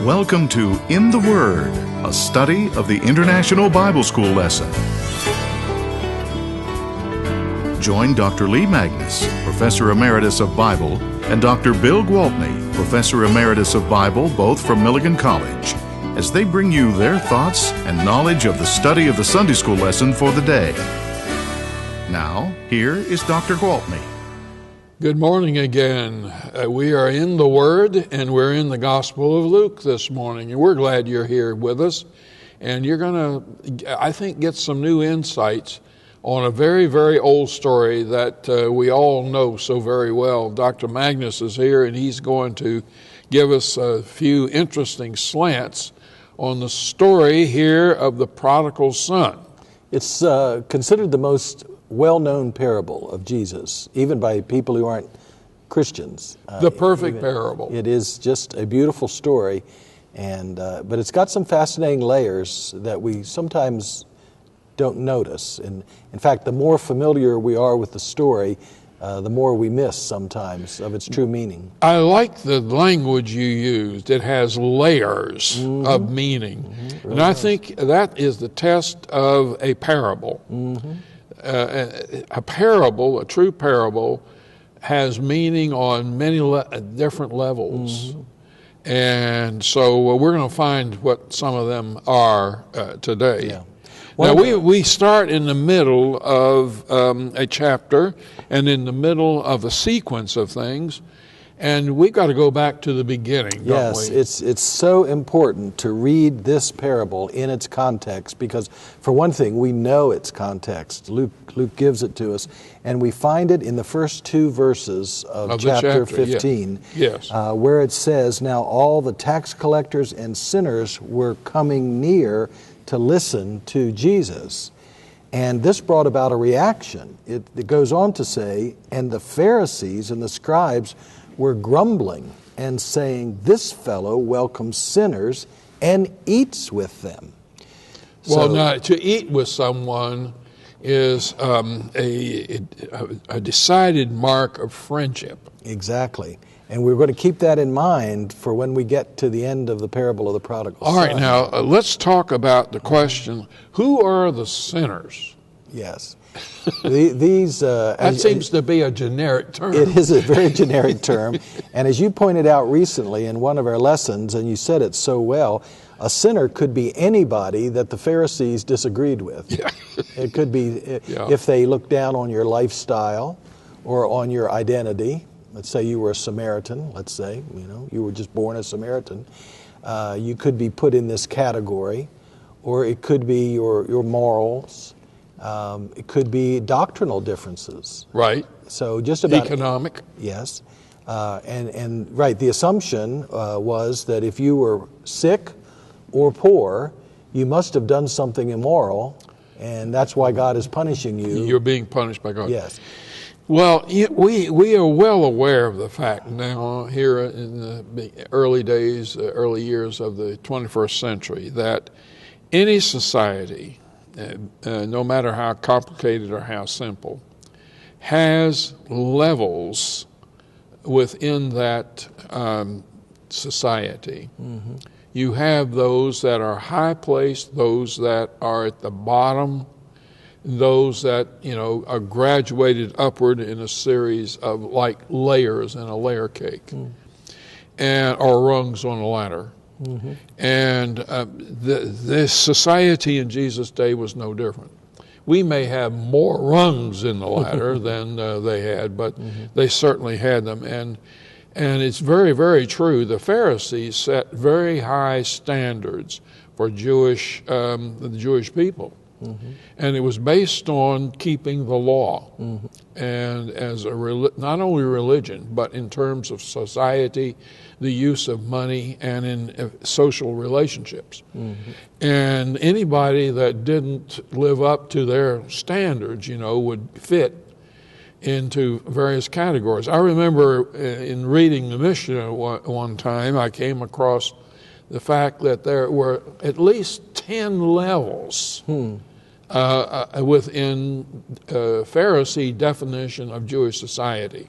Welcome to In the Word, a study of the International Bible School lesson. Join Dr. Lee Magnus, Professor Emeritus of Bible, and Dr. Bill Gwaltney, Professor Emeritus of Bible, both from Milligan College, as they bring you their thoughts and knowledge of the study of the Sunday School lesson for the day. Now, here is Dr. Gwaltney. Good morning again. We are in the Word, and we're in the Gospel of Luke this morning, and we're glad you're here with us. And you're going to, I think, get some new insights on a very, very old story that we all know so very well. Dr. Magnus is here, and he's going to give us a few interesting slants on the story here of the prodigal son. It's considered the most well-known parable of Jesus, even by people who aren't Christians. The perfect parable. It is just a beautiful story, and but it's got some fascinating layers that we sometimes don't notice. And in fact, the more familiar we are with the story, the more we miss sometimes of its true meaning. I like the language you used. It has layers of meaning. Really and I think that is the test of a parable. A parable, a true parable, has meaning on many different levels. And so we're going to find what some of them are today. Yeah. Now, we start in the middle of a chapter and in the middle of a sequence of things, and we've got to go back to the beginning, don't we? Yes, it's so important to read this parable in its context because, for one thing, we know its context. Luke gives it to us, and we find it in the first two verses of chapter 15, where it says, "Now all the tax collectors and sinners were coming near to listen to Jesus." And this brought about a reaction. It goes on to say, "And the Pharisees and the scribes were grumbling and saying, 'This fellow welcomes sinners and eats with them.'" Well, now, to eat with someone is a decided mark of friendship. Exactly. And we're going to keep that in mind for when we get to the end of the parable of the prodigal son. All right, now let's talk about the question, who are the sinners? Yes. These that seems to be a generic term. It is a very generic term. And as you pointed out recently in one of our lessons, and you said it so well, a sinner could be anybody that the Pharisees disagreed with. Yeah. It could be if they look down on your lifestyle or on your identity. Let's say you were a Samaritan, let's say, you were just born a Samaritan. You could be put in this category, or it could be your morals. It could be doctrinal differences. Right. So just about economic. Yes. And right, the assumption was that if you were sick or poor, you must have done something immoral, and that's why God is punishing you. You're being punished by God. Yes. Well, we are well aware of the fact now here in the early years of the 21st century that any society, no matter how complicated or how simple, has levels within that society. You have those that are high placed, those that are at the bottom, those that are graduated upward in a series of like layers in a layer cake, or rungs on a ladder. And this society in Jesus' day was no different. We may have more rungs in the ladder than they had, but they certainly had them. And it's very, very true. The Pharisees set very high standards for the Jewish people. And it was based on keeping the law, and as not only religion, but in terms of society, the use of money, and in social relationships. And anybody that didn't live up to their standards, would fit into various categories. I remember in reading the Mishnah one time, I came across the fact that there were at least 10 levels within Pharisee definition of Jewish society.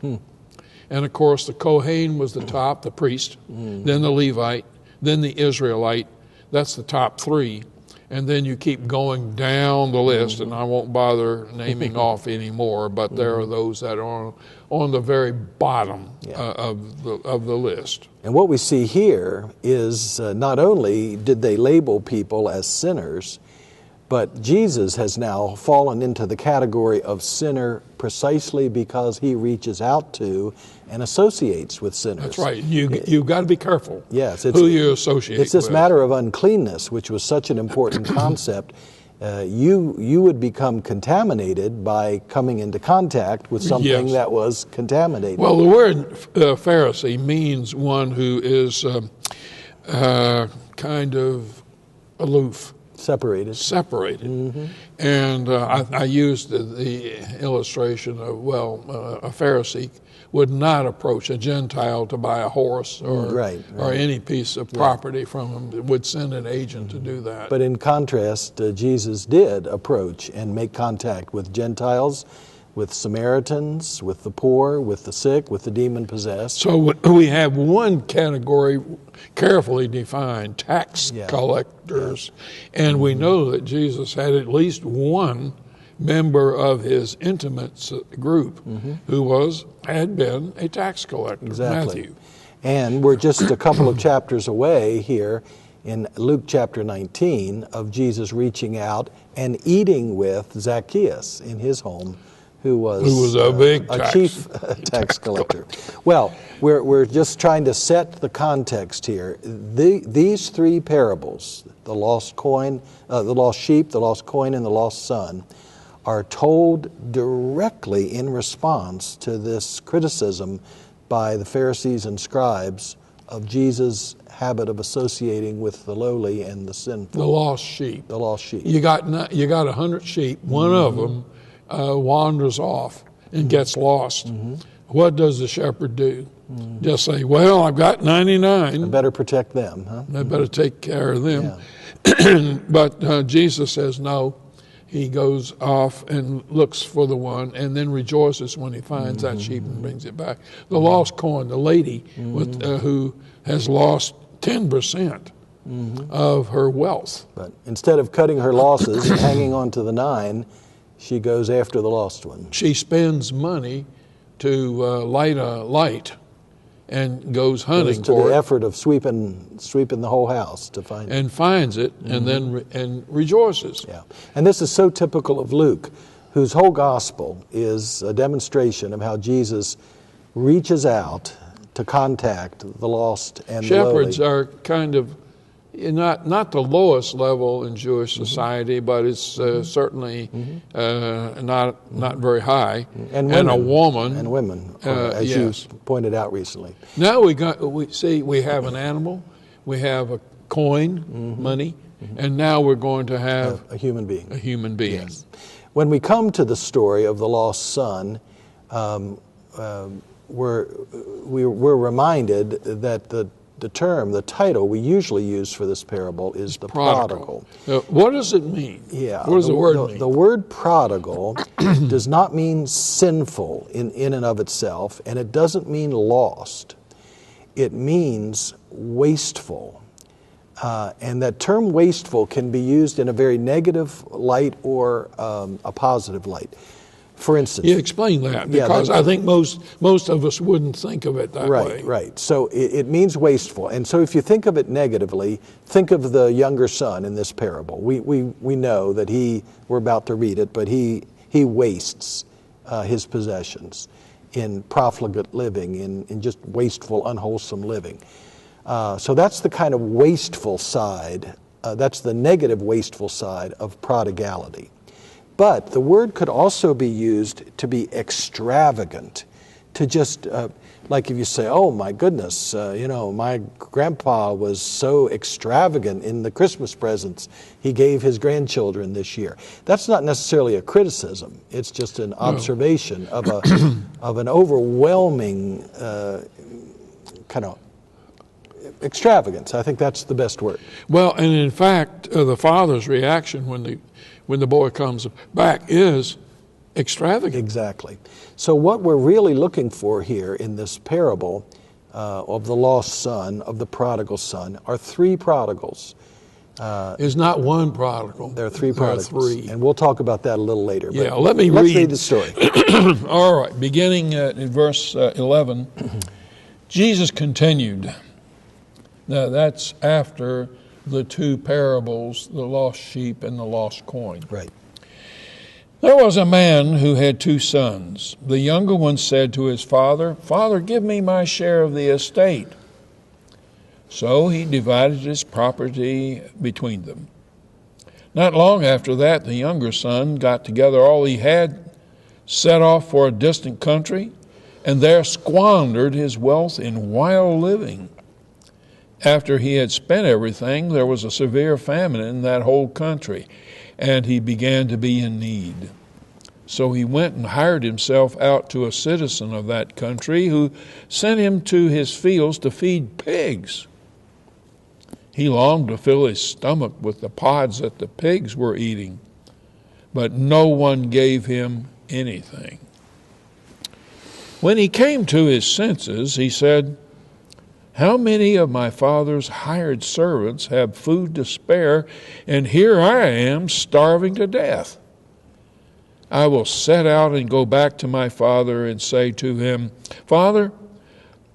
And of course, the Kohen was the top, the priest, then the Levite, then the Israelite. That's the top three. And then you keep going down the list, and I won't bother naming off anymore, but there are those that are on the very bottom of the list. And what we see here is not only did they label people as sinners, but Jesus has now fallen into the category of sinner precisely because he reaches out to and associates with sinners. That's right. You've got to be careful who you associate with. It's this matter of uncleanness, which was such an important concept. You would become contaminated by coming into contact with something that was contaminated. Well, the word Pharisee means one who is kind of aloof. Separated. And I used the illustration of, a Pharisee would not approach a Gentile to buy a horse or any piece of property from him. Would send an agent to do that. But in contrast, Jesus did approach and make contact with Gentiles, with Samaritans, with the poor, with the sick, with the demon-possessed. So we have one category carefully defined, tax collectors. And we know that Jesus had at least one member of his intimate group who had been a tax collector, Matthew. And we're just a couple of chapters away here in Luke chapter 19 of Jesus reaching out and eating with Zacchaeus in his home, who was a chief tax collector. Well, we're just trying to set the context here. These three parables, the lost coin, the lost sheep, the lost coin, and the lost son, are told directly in response to this criticism by the Pharisees and scribes of Jesus' habit of associating with the lowly and the sinful. The lost sheep. The lost sheep. You got 100 sheep. One of them wanders off and gets lost. What does the shepherd do? Just say, well, I've got 99. I better protect them, huh? I better take care of them. But Jesus says no. He goes off and looks for the one and then rejoices when he finds that sheep and brings it back. The lost coin, the lady who has lost 10% of her wealth. But instead of cutting her losses and hanging on to the 9, she goes after the lost one. She spends money to light a light and goes hunting to the effort of sweeping the whole house to find it. And finds it and then rejoices. Yeah. And this is so typical of Luke, whose whole gospel is a demonstration of how Jesus reaches out to contact the lost and the lowly. Shepherds are kind of not the lowest level in Jewish society, but it's certainly not very high. And a woman. And women, as you pointed out recently. Now we have an animal, we have a coin, money, and now we're going to have a human being. A human being. Yes. When we come to the story of the lost son, we're reminded that the title we usually use for this parable is the prodigal. What does it mean? Yeah. What does the word mean? The word prodigal does not mean sinful in and of itself, and it doesn't mean lost. It means wasteful. And that term wasteful can be used in a very negative light or a positive light. For instance, you explain that because I think most of us wouldn't think of it that way. Right. So it means wasteful, and so if you think of it negatively, think of the younger son in this parable. We know that we're about to read it, but he wastes his possessions in profligate living, in just wasteful, unwholesome living. So that's the kind of wasteful side. That's the negative wasteful side of prodigality. But the word could also be used to be extravagant, to just, like if you say, oh my goodness, my grandpa was so extravagant in the Christmas presents he gave his grandchildren this year. That's not necessarily a criticism. It's just an observation of an overwhelming kind of extravagance. I think that's the best word. Well, and in fact, the father's reaction when the boy comes back is extravagant. Exactly. So what we're really looking for here in this parable of the lost son, of the prodigal son, are three prodigals. There's not one prodigal. There are three There are prodigals. three. And we'll talk about that a little later. Yeah, but let's read the story. All right, beginning in verse 11, Jesus continued. Now that's after the two parables, the lost sheep and the lost coin. Right. There was a man who had two sons. The younger one said to his father, "Father, give me my share of the estate." So he divided his property between them. Not long after that, the younger son got together all he had, set off for a distant country, and there squandered his wealth in wild living. After he had spent everything, there was a severe famine in that whole country, and he began to be in need. So he went and hired himself out to a citizen of that country, who sent him to his fields to feed pigs. He longed to fill his stomach with the pods that the pigs were eating, but no one gave him anything. When he came to his senses, he said, "How many of my father's hired servants have food to spare, and here I am starving to death? I will set out and go back to my father and say to him, 'Father,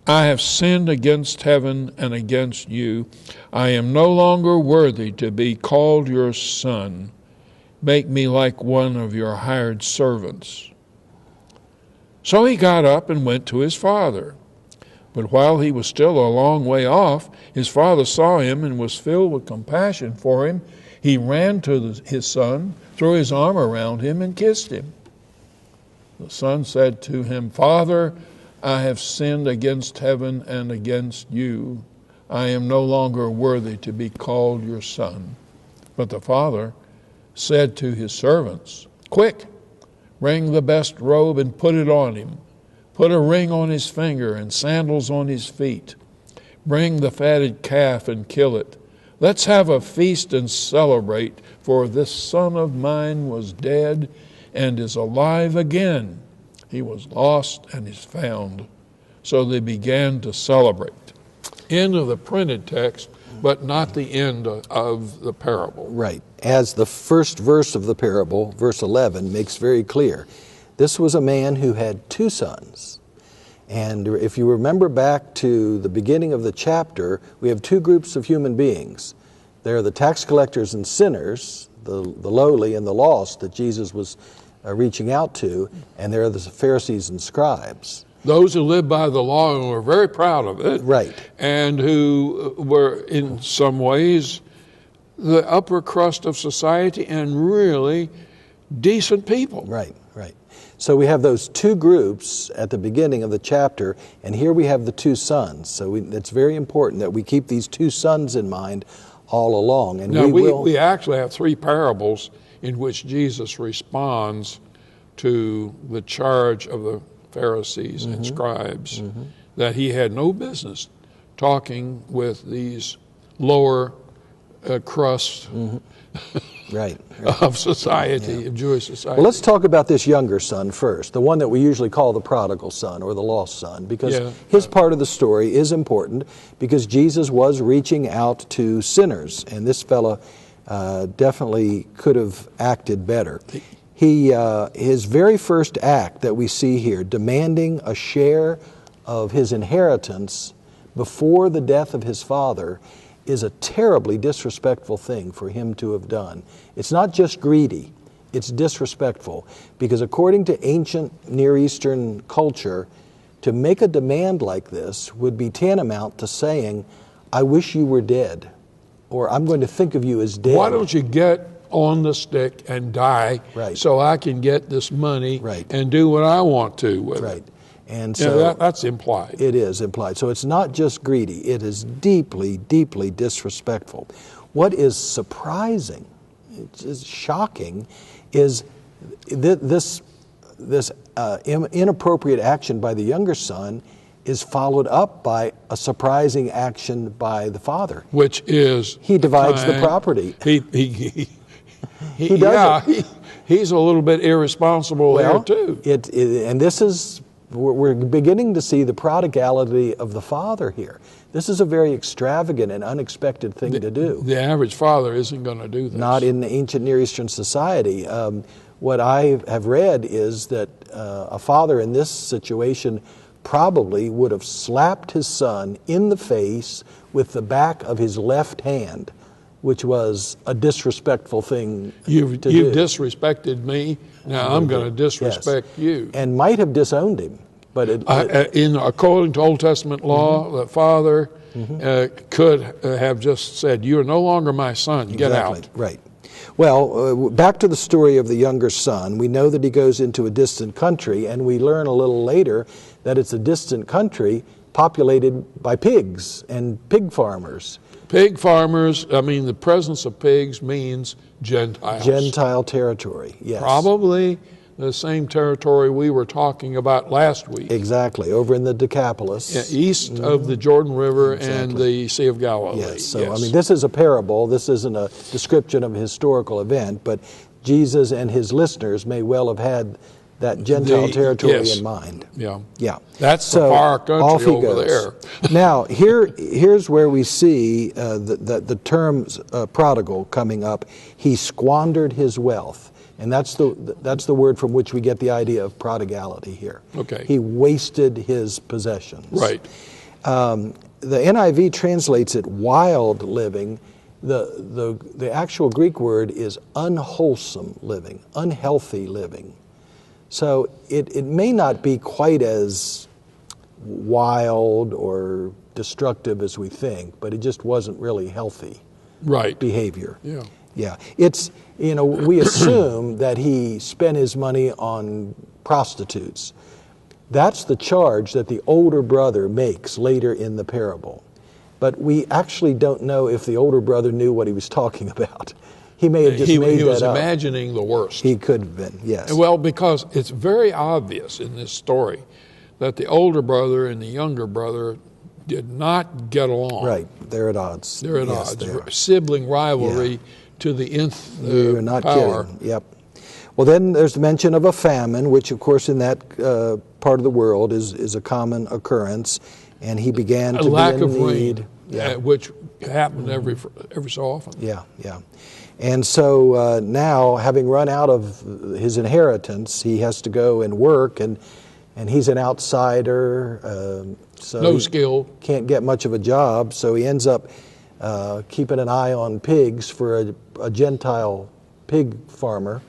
I have sinned against heaven and against you. I am no longer worthy to be called your son. Make me like one of your hired servants.' So he got up and went to his father. But while he was still a long way off, his father saw him and was filled with compassion for him. He ran to his son, threw his arm around him, and kissed him. The son said to him, 'Father, I have sinned against heaven and against you. I am no longer worthy to be called your son.' But the father said to his servants, 'Quick, bring the best robe and put it on him. Put a ring on his finger and sandals on his feet. Bring the fatted calf and kill it. Let's have a feast and celebrate, for this son of mine was dead and is alive again. He was lost and is found.' So they began to celebrate." End of the printed text, but not the end of the parable. Right. As the first verse of the parable, verse 11, makes very clear, this was a man who had two sons. And if you remember back to the beginning of the chapter, we have two groups of human beings. There are the tax collectors and sinners, the lowly and the lost that Jesus was reaching out to, and there are the Pharisees and scribes. Those who lived by the law and were very proud of it. Right. And who were, in some ways, the upper crust of society and really decent people. Right, right. So we have those two groups at the beginning of the chapter, and here we have the two sons. So it's very important that we keep these two sons in mind all along. And now, we actually have three parables in which Jesus responds to the charge of the Pharisees and scribes that he had no business talking with these lower crust right. of society, of Jewish society. Well, let's talk about this younger son first, the one that we usually call the prodigal son or the lost son, because his part of the story is important, because Jesus was reaching out to sinners, and this fellow definitely could have acted better. His very first act that we see here, demanding a share of his inheritance before the death of his father, is a terribly disrespectful thing for him to have done. It's not just greedy, it's disrespectful, because according to ancient Near Eastern culture, to make a demand like this would be tantamount to saying, "I wish you were dead," or "I'm going to think of you as dead." Why don't you get on the stick and die so I can get this money and do what I want to with it? And so that's implied. It is implied. So it's not just greedy. It is deeply, deeply disrespectful. What is surprising, it's just shocking, is this inappropriate action by the younger son is followed up by a surprising action by the father. Which is? He divides the property. He does it. He's a little bit irresponsible there too. And this is we're beginning to see the prodigality of the father here. This is a very extravagant and unexpected thing to do. The average father isn't going to do this. Not in the ancient Near Eastern society. What I have read is that a father in this situation probably would have slapped his son in the face with the back of his left hand, which was a disrespectful thing to do. You've disrespected me, now I'm going to disrespect you. And might have disowned him. But according to Old Testament law, the father could have just said, "You are no longer my son, get out." Right. Well, back to the story of the younger son. We know that he goes into a distant country, and we learn a little later that it's a distant country populated by pigs and pig farmers. Pig farmers, the presence of pigs means Gentiles. Gentile territory, yes. Probably the same territory we were talking about last week. Exactly, over in the Decapolis. Yeah, east of the Jordan River and the Sea of Galilee. Yes, so this is a parable. This isn't a description of a historical event, but Jesus and his listeners may well have had that Gentile territory in mind. Yeah. That's the far country over there. Now, here's where we see the term prodigal coming up. He squandered his wealth. And that's the word from which we get the idea of prodigality here. Okay. He wasted his possessions. Right. The NIV translates it wild living. The actual Greek word is unwholesome living, unhealthy living. So it may not be quite as wild or destructive as we think, but it just wasn't really healthy behavior. Yeah. Yeah. We assume that he spent his money on prostitutes. That's the charge that the older brother makes later in the parable. But we actually don't know if the older brother knew what he was talking about. He may have just made that up. He was imagining the worst. He could have been, yes. Well, because it's very obvious in this story that the older brother and the younger brother did not get along. Right. They're at odds. They're at odds. Sibling rivalry to the nth You're not power. kidding. Yep. Well, then there's the mention of a famine, which, of course, in that part of the world is a common occurrence. And he began to be in need. A lack of rain, which happened every so often. Yeah. And so now, having run out of his inheritance, he has to go and work, and he's an outsider, so no skill. Can't get much of a job, so he ends up keeping an eye on pigs for a Gentile pig farmer,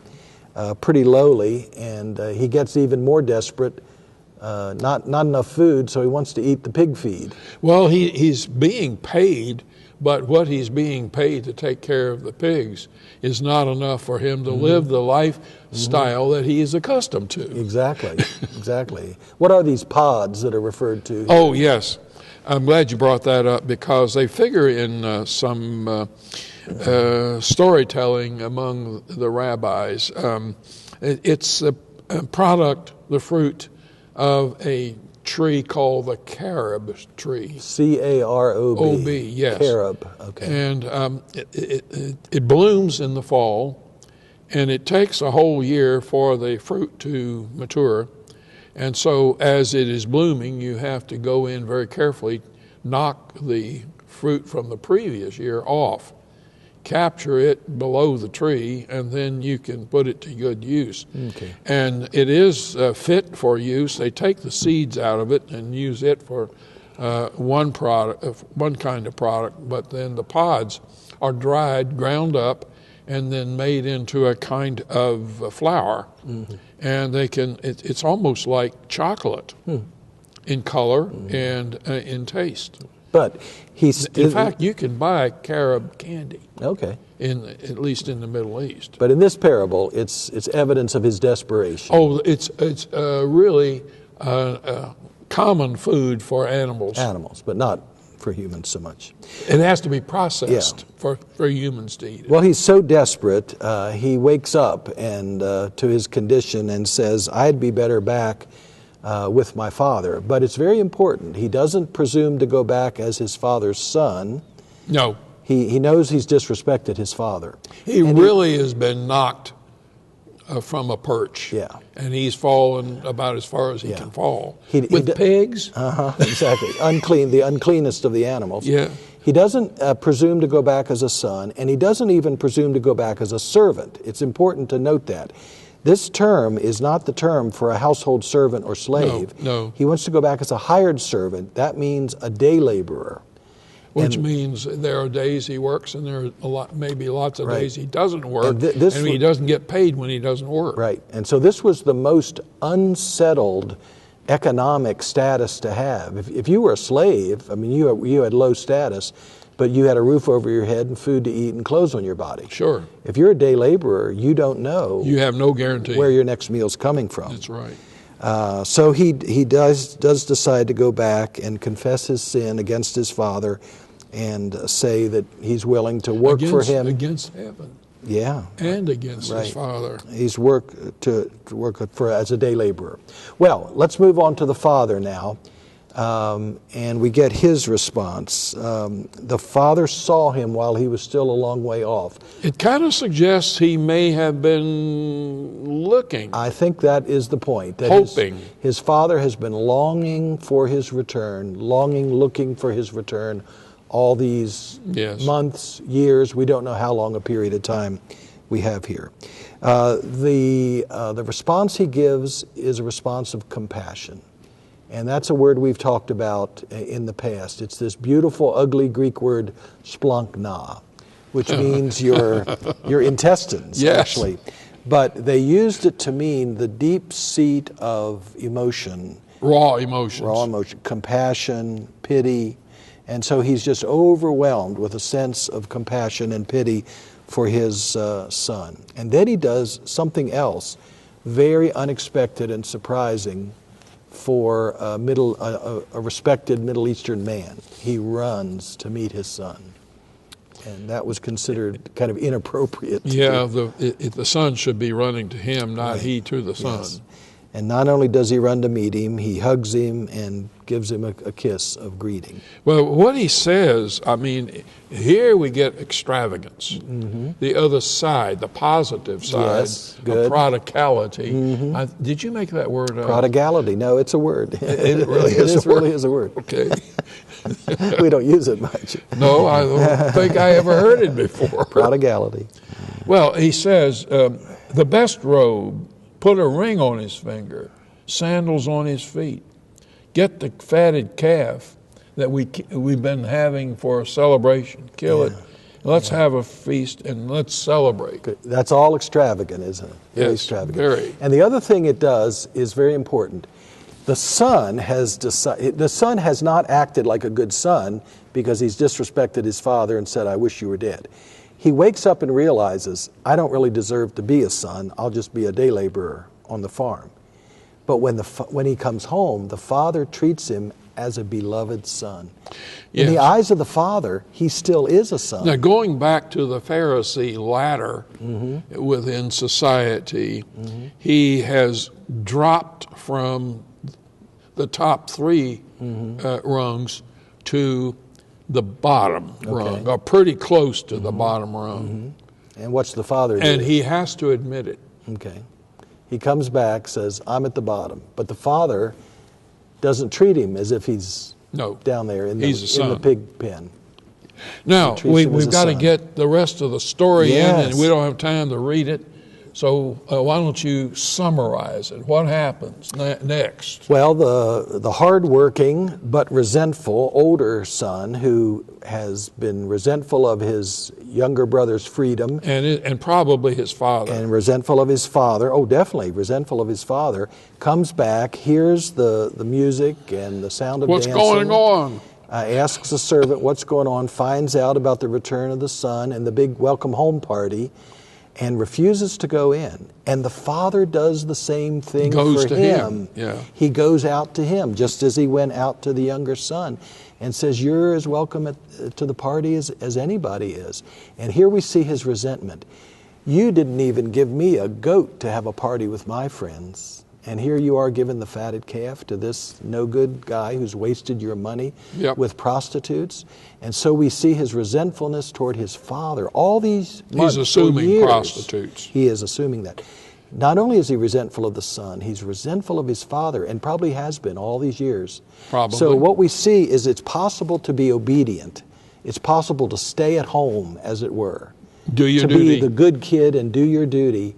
pretty lowly, and he gets even more desperate. Not enough food, so he wants to eat the pig feed. Well, he's being paid, but what he's being paid to take care of the pigs is not enough for him to live the lifestyle that he is accustomed to. Exactly. What are these pods that are referred to here? Oh, yes. I'm glad you brought that up because they figure in some storytelling among the rabbis. It's a product, the fruit of a tree called the carob tree. C-A-R-O-B. O-B, yes. Carob, okay. And it blooms in the fall, and it takes a whole year for the fruit to mature. And so as it is blooming, you have to go in very carefully, knock the fruit from the previous year off, capture it below the tree, and then you can put it to good use. Okay. And it is fit for use. They take the seeds out of it and use it for one kind of product, but then the pods are dried, ground up, and then made into a kind of flour. Mm-hmm. And it's almost like chocolate in color and in taste. But in fact, you can buy carob candy. Okay. At least in the Middle East. But in this parable, it's evidence of his desperation. Oh, it's really common food for animals. Animals, but not for humans so much. It has to be processed for humans to eat it. Well, he's so desperate, he wakes up and to his condition and says, "I'd be better back with my father." But it's very important. He doesn't presume to go back as his father's son. No. He knows he's disrespected his father. He really has been knocked from a perch. Yeah. And he's fallen about as far as he can fall. With pigs? Exactly. Unclean, the uncleanest of the animals. Yeah. He doesn't presume to go back as a son, and he doesn't even presume to go back as a servant. It's important to note that. This term is not the term for a household servant or slave. No. He wants to go back as a hired servant. That means a day laborer. Which means there are days he works and there are maybe lots of Right. days he doesn't work, And and he doesn't get paid when he doesn't work. Right. And so this was the most unsettled economic status to have. If you were a slave, I mean, you had low status, but you had a roof over your head and food to eat and clothes on your body. Sure. If you're a day laborer, you don't know You have no guarantee. where your next meal's coming from. That's right. So he does decide to go back and confess his sin against his father and say that he's willing to work for him. Against heaven. Yeah. And against Right. his father. He's work as a day laborer. Well, let's move on to the father now, and we get his response. The father saw him while he was still a long way off. It kind of suggests he may have been looking. I think that is the point. That Hoping. His father has been longing for his return, looking for his return all these months, years. We don't know how long a period of time we have here. The response he gives is a response of compassion. And that's a word we've talked about in the past. It's this beautiful, ugly Greek word, splankna, which means your intestines, actually. But they used it to mean the deep seat of emotion. Raw emotions. Raw emotion, compassion, pity. And so he's just overwhelmed with a sense of compassion and pity for his son. And then he does something else very unexpected and surprising for a respected Middle Eastern man. He runs to meet his son. And that was considered kind of inappropriate. Yeah, the son should be running to him, not he to the son. Yes. And not only does he run to meet him, he hugs him and gives him a kiss of greeting. Well, what he says, I mean, here we get extravagance. The other side, the positive side of prodigality. Did you make that word up? Prodigality. No, it's a word. It really is. Really is a word. Okay. We don't use it much. No, I don't think I ever heard it before. Prodigality. Well, he says, the best robe, put a ring on his finger, sandals on his feet. Get the fatted calf that we've been having for a celebration. Kill it. Let's have a feast and let's celebrate. Good. That's all extravagant, isn't it? Very extravagant. Very. And the other thing it does is very important. The son has not acted like a good son because he's disrespected his father and said, "I wish you were dead." He wakes up and realizes, I don't really deserve to be a son. I'll just be a day laborer on the farm. But when he comes home, the father treats him as a beloved son. In the eyes of the father, he still is a son. Now, going back to the Pharisee ladder within society, he has dropped from the top three rungs to the bottom rung, or pretty close to the bottom rung. And what's the father do? And he has to admit it. Okay. He comes back, says, I'm at the bottom. But the father doesn't treat him as if he's down there in the pig pen. Now, we've got to get the rest of the story in, and we don't have time to read it. So why don't you summarize it? What happens next? Well, the hardworking but resentful older son who has been resentful of his younger brother's freedom. And probably his father. And resentful of his father. Oh, definitely resentful of his father. Comes back, hears the music and the sound of dancing. What's going on? Asks the servant what's going on, finds out about the return of the son and the big welcome home party, and refuses to go in. And the father does the same thing for him. Yeah. He goes out to him, just as he went out to the younger son, and says, you're as welcome to the party as anybody is. And here we see his resentment. You didn't even give me a goat to have a party with my friends. And here you are giving the fatted calf to this no-good guy who's wasted your money with prostitutes. And so we see his resentfulness toward his father. All these months, he's assuming years, prostitutes. He is assuming that. Not only is he resentful of the son, he's resentful of his father, and probably has been all these years. Probably. So what we see is it's possible to be obedient. It's possible to stay at home, as it were. Do your to duty. be the good kid and do your duty,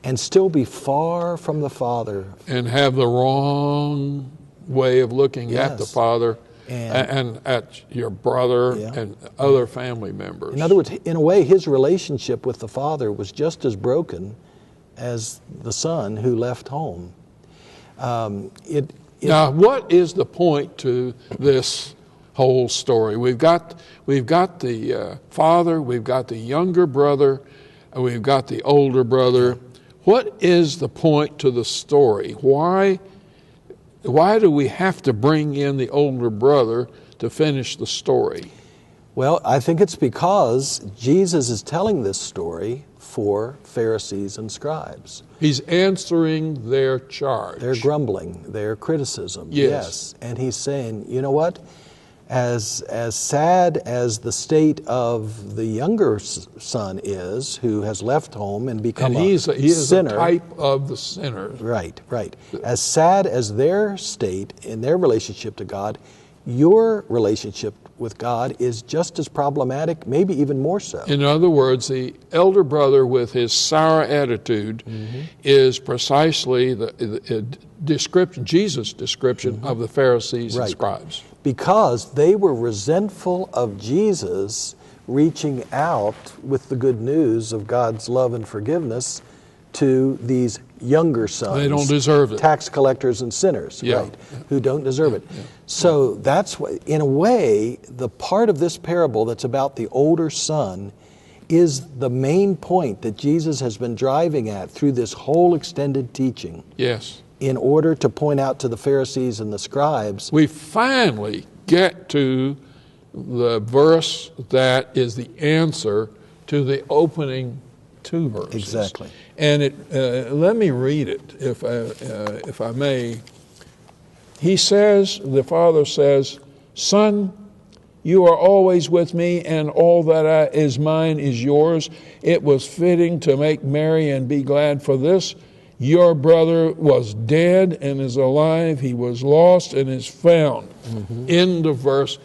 and still be far from the Father. And have the wrong way of looking at the Yes. Father And- and at your brother Yeah. and other family members. In other words, in a way, his relationship with the Father was just as broken as the son who left home. Now, what is the point to this whole story? We've got the father, we've got the younger brother, and we've got the older brother. What is the point to the story? Why do we have to bring in the older brother to finish the story? Well, I think it's because Jesus is telling this story for Pharisees and scribes. He's answering their charge. Their grumbling, their criticism. Yes. And he's saying, you know what? As sad as the state of the younger son is, who has left home and become he is sinner. a type of the sinner. Right. As sad as their state in their relationship to God, your relationship with God is just as problematic, maybe even more so. In other words, the elder brother with his sour attitude is precisely the description, Jesus' description of the Pharisees and scribes. Because they were resentful of Jesus reaching out with the good news of God's love and forgiveness to these younger sons. They don't deserve it. Tax collectors and sinners, who don't deserve it. So that's what, in a way, the part of this parable that's about the older son is the main point that Jesus has been driving at through this whole extended teaching. Yes. In order to point out to the Pharisees and the scribes, We finally get to the verse that is the answer to the opening two verses. Exactly. And let me read it, if I may. He says, the father says, "Son, you are always with me, and all that is mine is yours. It was fitting to make merry and be glad for this. Your brother was dead and is alive. He was lost and is found." End of verse,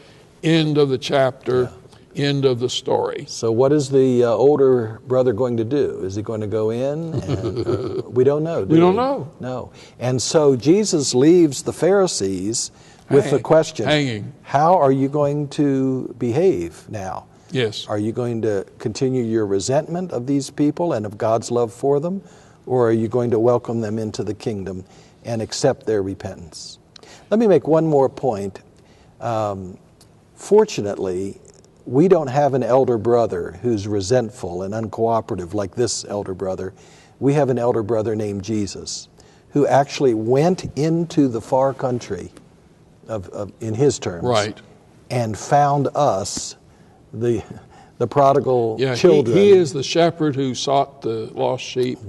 end of the chapter, end of the story. So what is the older brother going to do? Is he going to go in? And, we don't know, do we? We don't know. No. And so Jesus leaves the Pharisees with the question, hanging. how are you going to behave now? Yes. Are you going to continue your resentment of these people and of God's love for them? Or are you going to welcome them into the kingdom and accept their repentance? Let me make one more point. Fortunately, we don't have an elder brother who's resentful and uncooperative like this elder brother. We have an elder brother named Jesus, who actually went into the far country, in his terms, Right. and found us, the prodigal children. He is the shepherd who sought the lost sheep,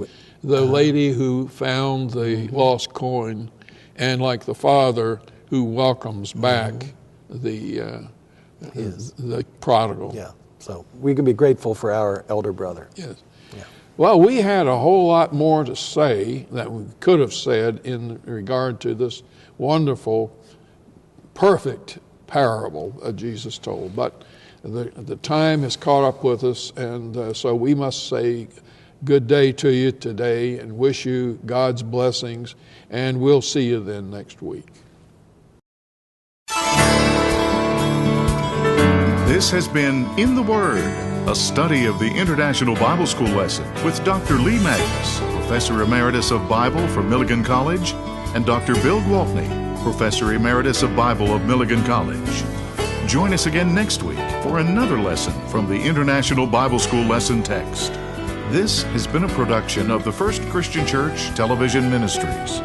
the lady who found the lost coin, and like the father who welcomes back the prodigal. Yeah, so we can be grateful for our elder brother. Yes. Yeah. Well, we had a whole lot more to say that we could have said in regard to this wonderful, perfect parable that Jesus told, but the time has caught up with us, and so we must say good day to you today and wish you God's blessings, and we'll see you then next week. This has been In the Word, a study of the International Bible School lesson with Dr. Lee Magnus, Professor Emeritus of Bible from Milligan College, and Dr. Bill Gwaltney, Professor Emeritus of Bible of Milligan College. Join us again next week for another lesson from the International Bible School lesson text. This has been a production of the First Christian Church Television Ministries.